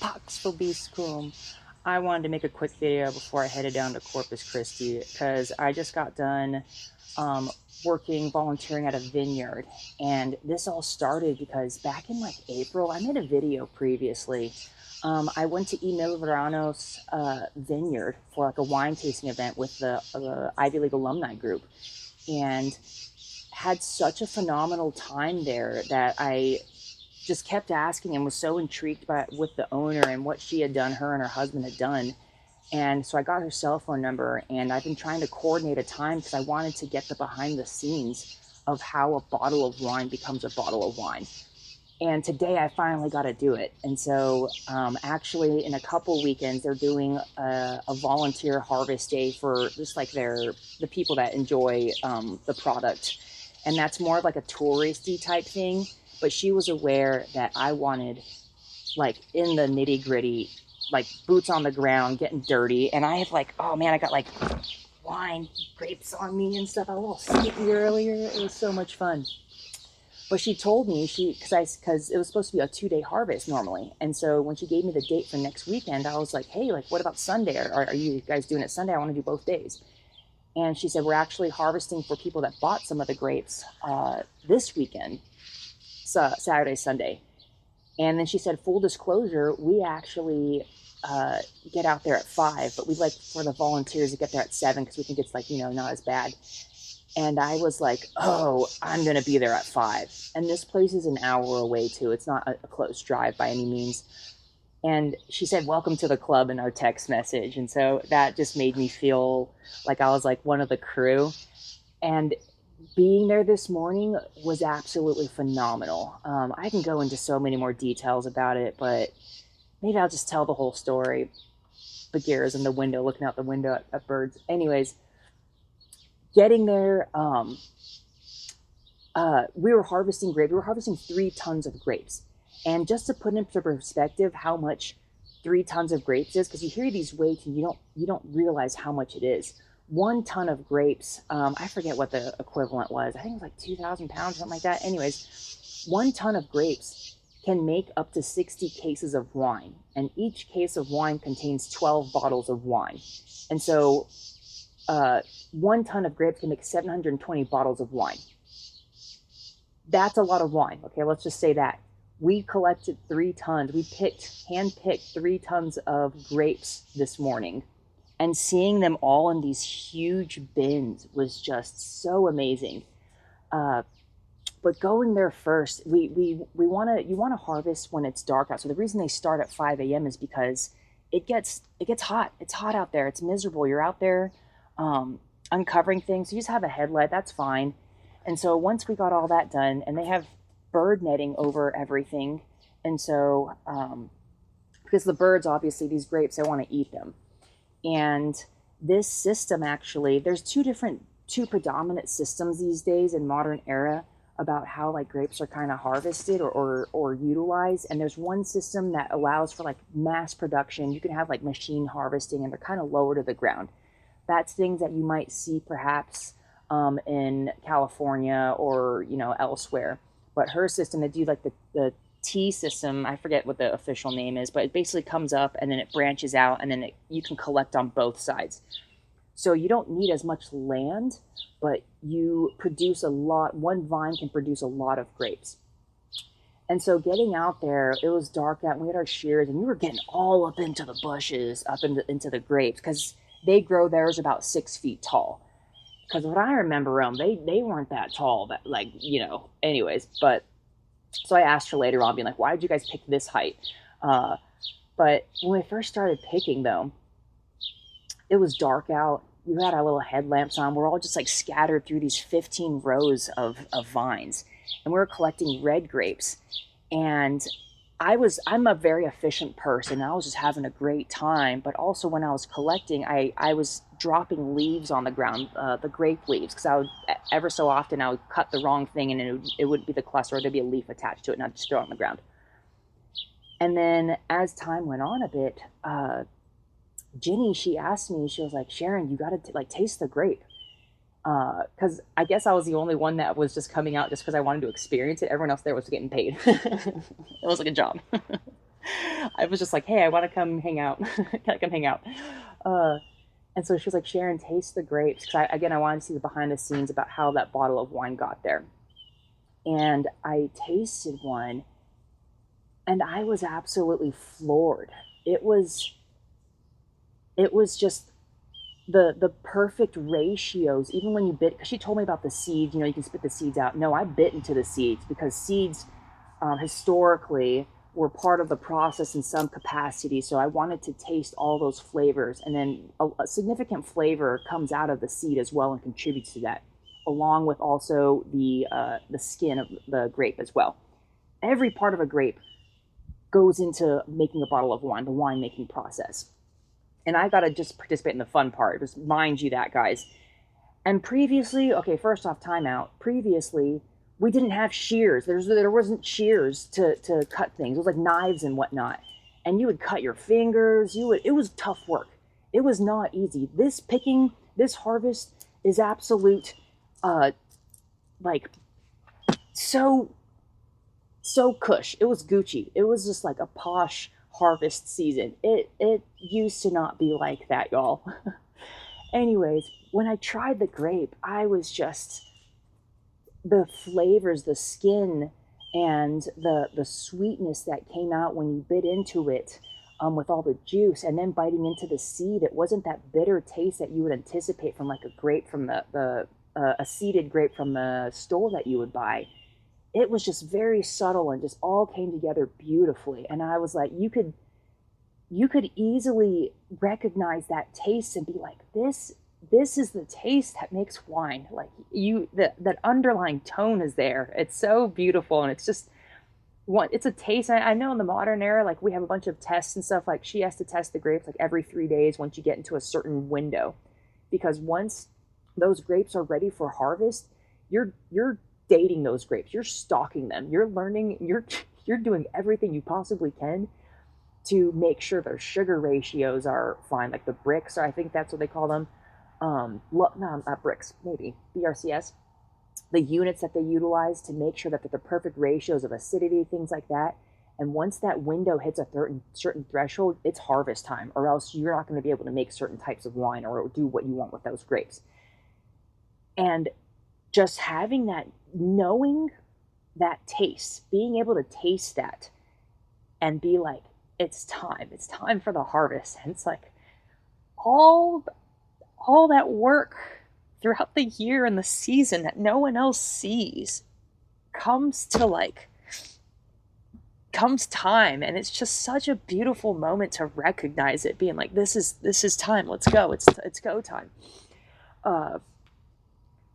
Pax vobiscum. I wanted to make a quick video before I headed down to Corpus Christi because I just got done um, working, volunteering at a vineyard. And this all started because back in like April, I made a video previously. I went to Emil Verano's vineyard for like a wine tasting event with the Ivy League alumni group. And had such a phenomenal time there that I just kept asking and was so intrigued by with the owner and what she had done, her and her husband had done. And so I got her cell phone number, and I've been trying to coordinate a time because I wanted to get the behind the scenes of how a bottle of wine becomes a bottle of wine. And today I finally got to do it. And so actually in a couple weekends, they're doing a volunteer harvest day for just like the people that enjoy the product. And that's more of like a touristy type thing. But she was aware that I wanted like in the nitty gritty, like boots on the ground, getting dirty. And I have like, oh man, I got like wine grapes on me and stuff. I was a little sticky earlier. It was so much fun. But she told me because it was supposed to be a 2-day harvest normally. And so when she gave me the date for next weekend, I was like, hey, like what about Sunday? Are you guys doing it Sunday? I want to do both days. And she said, we're actually harvesting for people that bought some of the grapes this weekend, Saturday, Sunday. And then she said, full disclosure, we actually get out there at 5, but we'd like for the volunteers to get there at 7 because we think it's like, not as bad. And I was like, oh, I'm going to be there at 5. And this place is an hour away too. It's not a close drive by any means. And she said, welcome to the club in our text message. And so that just made me feel like I was like one of the crew. And being there this morning was absolutely phenomenal. I can go into so many more details about it, but maybe I'll just tell the whole story. Bagheera's in the window, looking out the window at birds. Anyways, getting there, we were harvesting grapes. We were harvesting 3 tons of grapes. And just to put into perspective how much 3 tons of grapes is, because you hear these weights and you don't realize how much it is. 1 ton of grapes, I forget what the equivalent was. I think it was like 2,000 pounds, something like that. Anyways, 1 ton of grapes can make up to 60 cases of wine. And each case of wine contains 12 bottles of wine. And so 1 ton of grapes can make 720 bottles of wine. That's a lot of wine. Okay, let's just say that. We collected 3 tons. We hand-picked 3 tons of grapes this morning. And seeing them all in these huge bins was just so amazing. But going there first, you want to harvest when it's dark out. So the reason they start at 5 a.m. is because it gets hot. It's hot out there. It's miserable. You're out there uncovering things. You just have a headlight. That's fine. And so once we got all that done, and they have bird netting over everything, and so because the birds, obviously, these grapes, they want to eat them. And this system, actually, there's two predominant systems these days in modern era about how like grapes are kind of harvested or utilized. And there's one system that allows for like mass production. You can have like machine harvesting, and they're kind of lower to the ground. That's things that you might see perhaps in California or elsewhere. But her system, they do like the T system. I forget what the official name is, but it basically comes up and then it branches out, and then you can collect on both sides. So you don't need as much land, but you produce a lot. One vine can produce a lot of grapes. And so getting out there, it was dark out, and we had our shears, and we were getting all up into the bushes, up into the grapes, because they grow theirs about 6 feet tall. Because what I remember them, they weren't that tall, but anyways. But so I asked her later on, being like, why did you guys pick this height? But when we first started picking, though, it was dark out. You had our little headlamps on. We're all just like scattered through these 15 rows of vines. And we were collecting red grapes. And I'm a very efficient person. I was just having a great time. But also when I was collecting, I was dropping leaves on the ground, the grape leaves, because I would ever so often I would cut the wrong thing, and it wouldn't be the cluster, or there'd be a leaf attached to it, and I'd just throw it on the ground. And then as time went on a bit, Ginny, she asked me, she was like, Sharon, you got to like taste the grape. Because I guess I was the only one that was just coming out just because I wanted to experience it. Everyone else there was getting paid. It was like a job. I was just like, hey, I want to come hang out. Can I come hang out? Uh, and so she was like, Sharon, taste the grapes. Because I wanted to see the behind the scenes about how that bottle of wine got there. And I tasted one and I was absolutely floored. It was it was just the perfect ratios. Even when you bit, because she told me about the seeds, you can spit the seeds out. No, I bit into the seeds because seeds historically were part of the process in some capacity. So I wanted to taste all those flavors, and then a significant flavor comes out of the seed as well and contributes to that, along with also the skin of the grape as well. Every part of a grape goes into making a bottle of wine, the wine making process. And I got to just participate in the fun part. Just mind you that, guys. And previously, okay, first off, timeout. Previously, we didn't have shears. There wasn't shears to cut things. It was like knives and whatnot. And you would cut your fingers. It was tough work. It was not easy. This harvest is absolute, like, so cush. It was Gucci. It was just like a posh harvest season. It used to not be like that, y'all. Anyways, when I tried the grape, I was just, the flavors, the skin, and the sweetness that came out when you bit into it, with all the juice, and then biting into the seed. It wasn't that bitter taste that you would anticipate from like a grape from a seeded grape from the store that you would buy. It was just very subtle and just all came together beautifully. And I was like, you could easily recognize that taste and be like, this is the taste that makes wine. Like that underlying tone is there. It's so beautiful. And it's just it's a taste. I know in the modern era, like we have a bunch of tests and stuff. Like she has to test the grapes like every 3 days once you get into a certain window, because once those grapes are ready for harvest, you're dating those grapes. You're stalking them. You're learning. You're doing everything you possibly can to make sure their sugar ratios are fine. Like the bricks, or I think that's what they call them. No, not bricks, maybe BRCS. The units that they utilize to make sure that they're the perfect ratios of acidity, things like that. And once that window hits a certain threshold, it's harvest time, or else you're not going to be able to make certain types of wine or do what you want with those grapes. And just having that, knowing that taste, being able to taste that and be like, it's time for the harvest. And it's like all that work throughout the year and the season that no one else sees comes time. And it's just such a beautiful moment to recognize it, being like, this is time. Let's go. It's go time.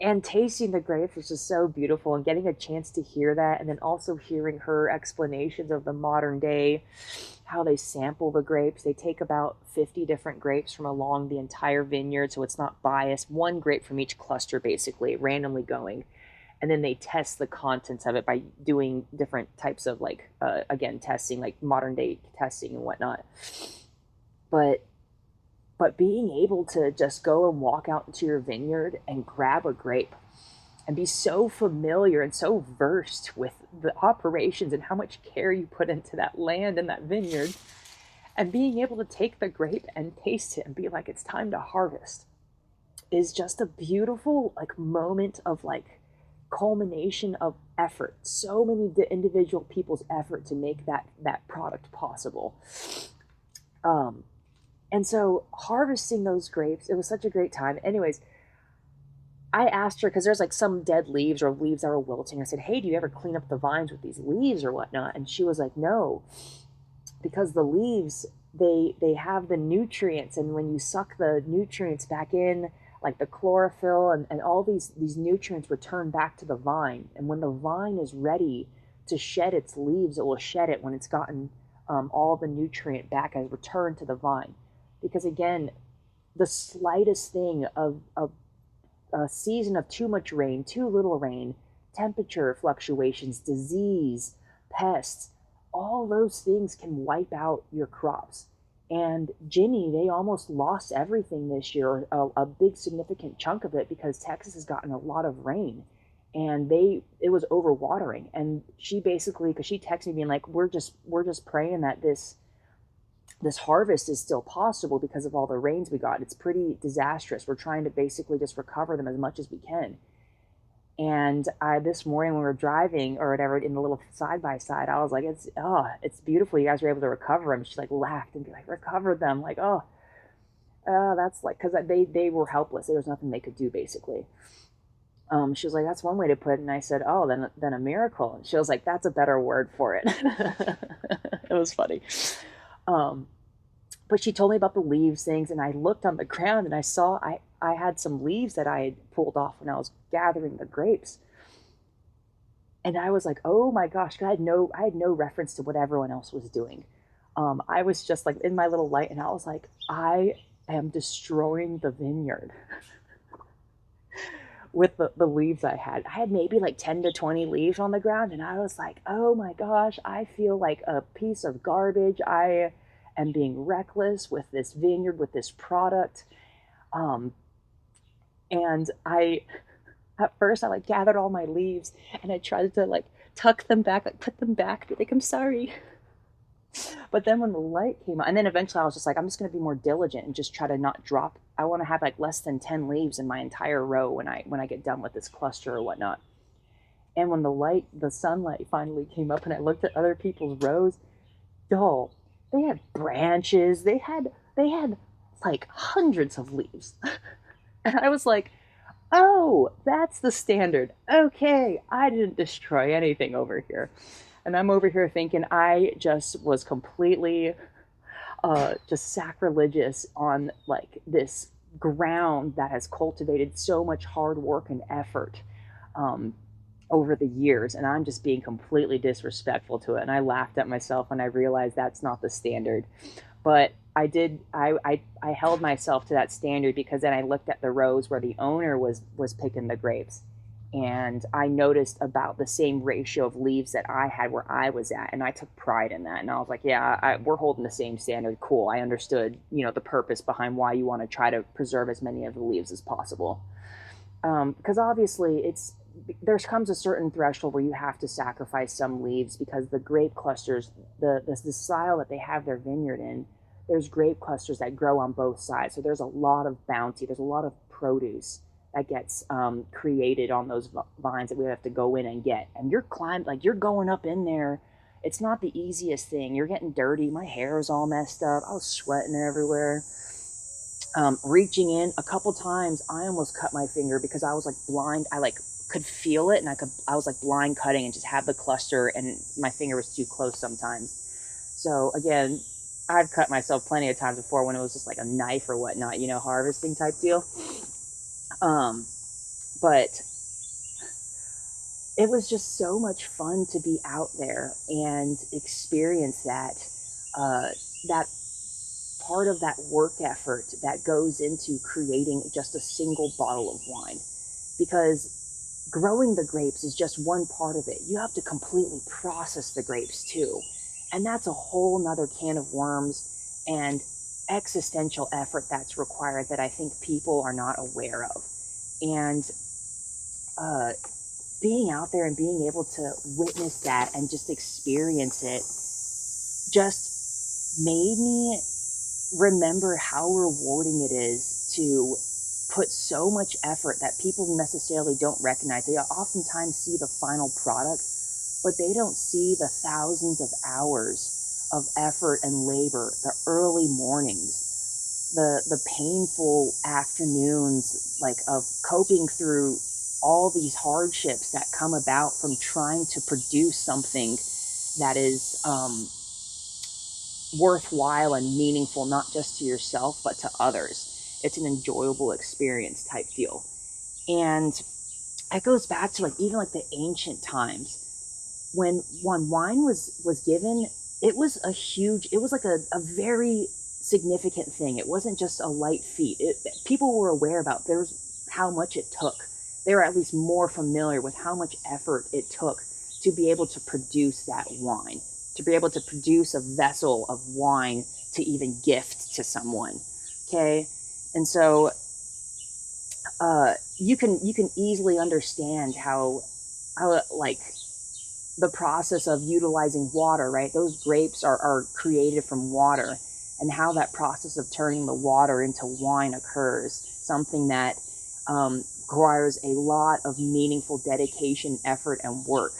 And tasting the grapes was just so beautiful, and getting a chance to hear that, and then also hearing her explanations of the modern day, how they sample the grapes. They take about 50 different grapes from along the entire vineyard, so it's not biased. One grape from each cluster, basically, randomly going. And then they test the contents of it by doing different types of, like, again, testing, like modern day testing and whatnot. But being able to just go and walk out into your vineyard and grab a grape and be so familiar and so versed with the operations and how much care you put into that land and that vineyard, and being able to take the grape and taste it and be like, it's time to harvest, is just a beautiful like moment of like culmination of effort. So many individual people's effort to make that product possible. And so harvesting those grapes, it was such a great time. Anyways, I asked her, because there's like some dead leaves or leaves that were wilting. I said, hey, do you ever clean up the vines with these leaves or whatnot? And she was like, no, because the leaves, they have the nutrients. And when you suck the nutrients back in, like the chlorophyll and all these nutrients return back to the vine. And when the vine is ready to shed its leaves, it will shed it when it's gotten all the nutrient back as return to the vine. Because again, the slightest thing of a season of too much rain, too little rain, temperature fluctuations, disease, pests, all those things can wipe out your crops. And Ginny, they almost lost everything this year, a big significant chunk of it, because Texas has gotten a lot of rain. and it was overwatering. And she basically, because she texted me being like, we're just praying that this harvest is still possible because of all the rains we got. It's pretty disastrous. We're trying to basically just recover them as much as we can. And this morning when we were driving or whatever in the little side by side, I was like, it's beautiful. You guys were able to recover them. She like laughed and be like, recovered them. Like, that's like, because they were helpless. There was nothing they could do basically. She was like, that's one way to put it. And I said, oh, then a miracle. And she was like, that's a better word for it. It was funny. But she told me about the leaves things, and I looked on the ground and I saw I had some leaves that I had pulled off when I was gathering the grapes. And I was like, oh my gosh, I had no reference to what everyone else was doing. I was just like in my little light, and I was like, I am destroying the vineyard with the leaves I had. I had maybe like 10 to 20 leaves on the ground, and I was like, oh my gosh, I feel like a piece of garbage. I am being reckless with this vineyard, with this product. And at first I like gathered all my leaves and I tried to like tuck them back, like put them back, be like, I'm sorry. But then when the light came on, and then eventually I was just like, I'm just going to be more diligent and just try to not drop. I want to have like less than 10 leaves in my entire row when I get done with this cluster or whatnot. And when the sunlight finally came up and I looked at other people's rows, y'all, they had branches, they had like hundreds of leaves. And I was like, oh, that's the standard. Okay, I didn't destroy anything over here. And I'm over here thinking I just was completely just sacrilegious on like this ground that has cultivated so much hard work and effort over the years. And I'm just being completely disrespectful to it. And I laughed at myself when I realized that's not the standard. But I held myself to that standard because then I looked at the rows where the owner was picking the grapes, and I noticed about the same ratio of leaves that I had where I was at, and I took pride in that. And I was like, yeah, we're holding the same standard. Cool. I understood, the purpose behind why you want to try to preserve as many of the leaves as possible. Because obviously there comes a certain threshold where you have to sacrifice some leaves because the grape clusters, the style that they have their vineyard in, there's grape clusters that grow on both sides. So there's a lot of bounty. There's a lot of produce that gets created on those vines that we have to go in and get. And you're going up in there. It's not the easiest thing. You're getting dirty. My hair is all messed up. I was sweating everywhere. Reaching in a couple times, I almost cut my finger because I was like blind. I like could feel it, and I was like blind cutting and just had the cluster, and my finger was too close sometimes. So again, I've cut myself plenty of times before when it was just like a knife or whatnot, harvesting type deal. But it was just so much fun to be out there and experience that part of that work effort that goes into creating just a single bottle of wine. Because growing the grapes is just one part of it. You have to completely process the grapes too. And that's a whole nother can of worms and existential effort that's required that I think people are not aware of. And being out there and being able to witness that and just experience it just made me remember how rewarding it is to put so much effort that people necessarily don't recognize. They oftentimes see the final product, but they don't see the thousands of hours of effort and labor, the early mornings, the painful afternoons, like of coping through all these hardships that come about from trying to produce something that is worthwhile and meaningful, not just to yourself, but to others. It's an enjoyable experience type deal. And it goes back to even like the ancient times when wine was given. It was like a very significant thing. It wasn't just a light feat. People were aware about how much it took. They were at least more familiar with how much effort it took to be able to produce that wine, to be able to produce a vessel of wine to even gift to someone. Okay. And so you can easily understand how like the process of utilizing water, right? Those grapes are created from water, and how that process of turning the water into wine occurs, something that requires a lot of meaningful dedication, effort, and work.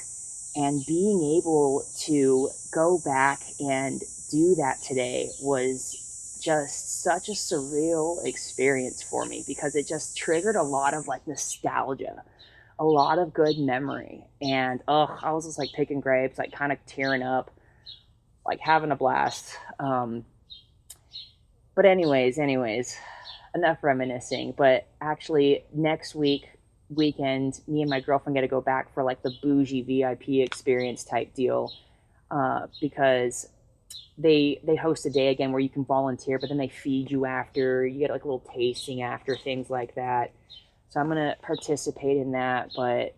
And being able to go back and do that today was just such a surreal experience for me, because it just triggered a lot of like nostalgia, a lot of good memory. And I was just like picking grapes, like kind of tearing up, like having a blast. But anyways, enough reminiscing. But actually, next weekend, me and my girlfriend get to go back for like the bougie VIP experience type deal, because they host a day again where you can volunteer, but then they feed you after. You get like a little tasting after, things like that. So I'm gonna participate in that. But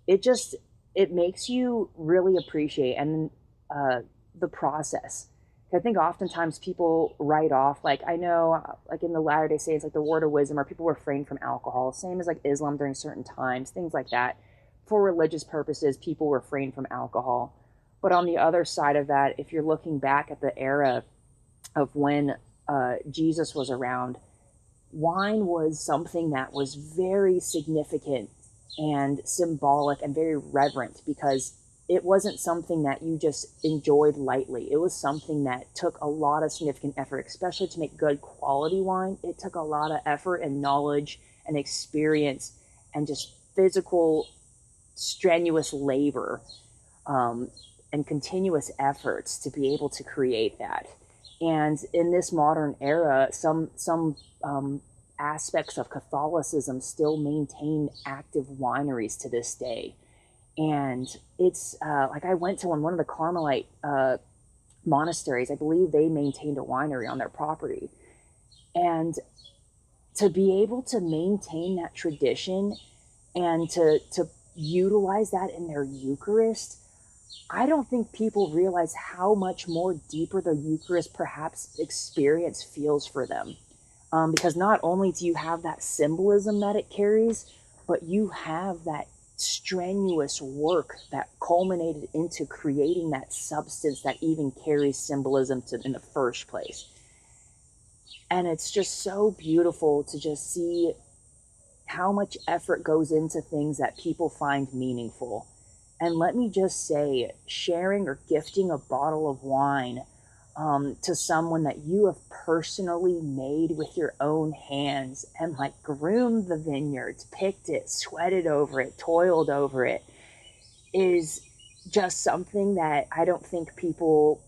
it just it makes you really appreciate and the process. I think oftentimes people write off, like I know, like in the Latter Day Saints, like the word of wisdom, or people refrain from alcohol. Same as like Islam during certain times, things like that. For religious purposes, people refrain from alcohol. But on the other side of that, if you're looking back at the era of when Jesus was around, wine was something that was very significant and symbolic and very reverent, because it wasn't something that you just enjoyed lightly. It was something that took a lot of significant effort, especially to make good quality wine. It took a lot of effort and knowledge and experience and just physical, strenuous labor, um, and continuous efforts to be able to create that. And in this modern era, some aspects of Catholicism still maintain active wineries to this day. And it's like I went to one of the Carmelite monasteries. I believe they maintained a winery on their property, and to be able to maintain that tradition and to utilize that in their Eucharist, I don't think people realize how much more deeper the Eucharist perhaps experience feels for them. Because not only do you have that symbolism that it carries, but you have that strenuous work that culminated into creating that substance that even carries symbolism in the first place. And it's just so beautiful to just see how much effort goes into things that people find meaningful. And let me just say, sharing or gifting a bottle of wine to someone that you have personally made with your own hands and like groomed the vineyards, picked it, sweated over it, toiled over it, is just something that I don't think people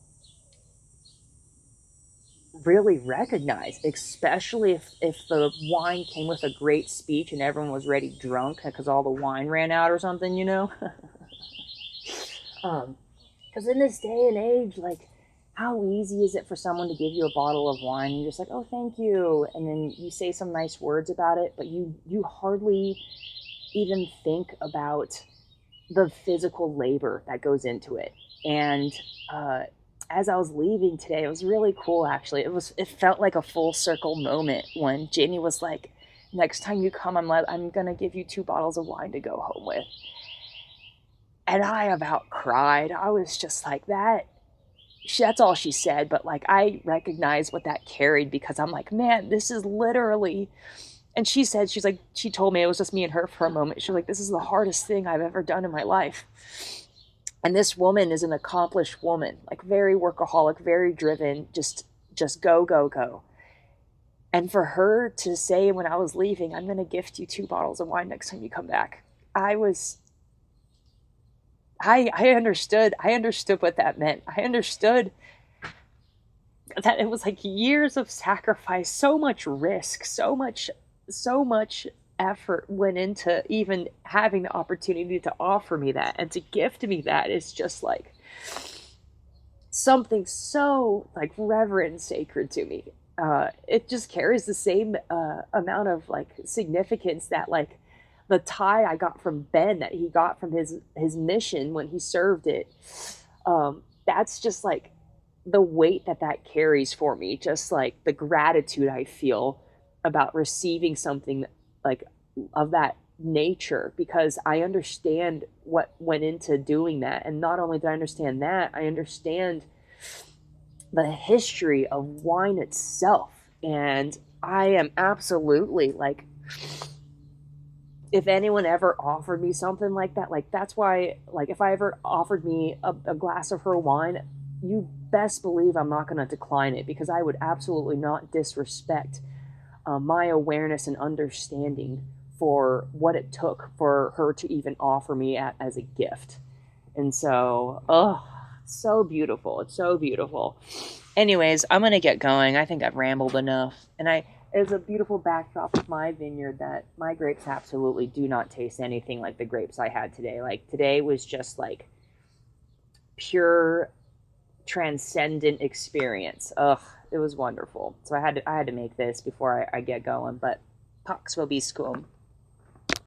really recognize, especially if the wine came with a great speech and everyone was ready drunk because all the wine ran out or something, you know? Because in this day and age, like, how easy is it for someone to give you a bottle of wine and you're just like, oh, thank you, and then you say some nice words about it, but you hardly even think about the physical labor that goes into it. And as I was leaving today, it was really cool. Actually, it felt like a full circle moment when Jamie was like, "Next time you come, I'm gonna give you 2 bottles of wine to go home with." And I about cried. I was just like that. That's all she said, but like I recognize what that carried, because I'm like, man, this is literally. And she said, she told me, it was just me and her for a moment. She was like, this is the hardest thing I've ever done in my life. And this woman is an accomplished woman, like very workaholic, very driven, just go, go, go. And for her to say when I was leaving, I'm going to gift you 2 bottles of wine next time you come back, I understood what that meant. I understood that it was like years of sacrifice, so much risk, so much effort went into even having the opportunity to offer me that and to gift me that. Is just like something so like reverent and sacred to me. It just carries the same amount of like significance that like the tie I got from Ben, that he got from his mission when he served it. That's just like the weight that carries for me. Just like the gratitude I feel about receiving something like of that nature, because I understand what went into doing that. And not only do I understand that, I understand the history of wine itself. And I am absolutely like, if anyone ever offered me something like that, like that's why, like if I ever offered me a glass of her wine, you best believe I'm not going to decline it, because I would absolutely not disrespect my awareness and understanding for what it took for her to even offer me as a gift. And so, oh, so beautiful. It's so beautiful. Anyways, I'm going to get going. I think I've rambled enough. And it's a beautiful backdrop of my vineyard that my grapes absolutely do not taste anything like the grapes I had today. Like today was just like pure transcendent experience. Ugh, it was wonderful. So I had to make this before I get going, but Pax will be school.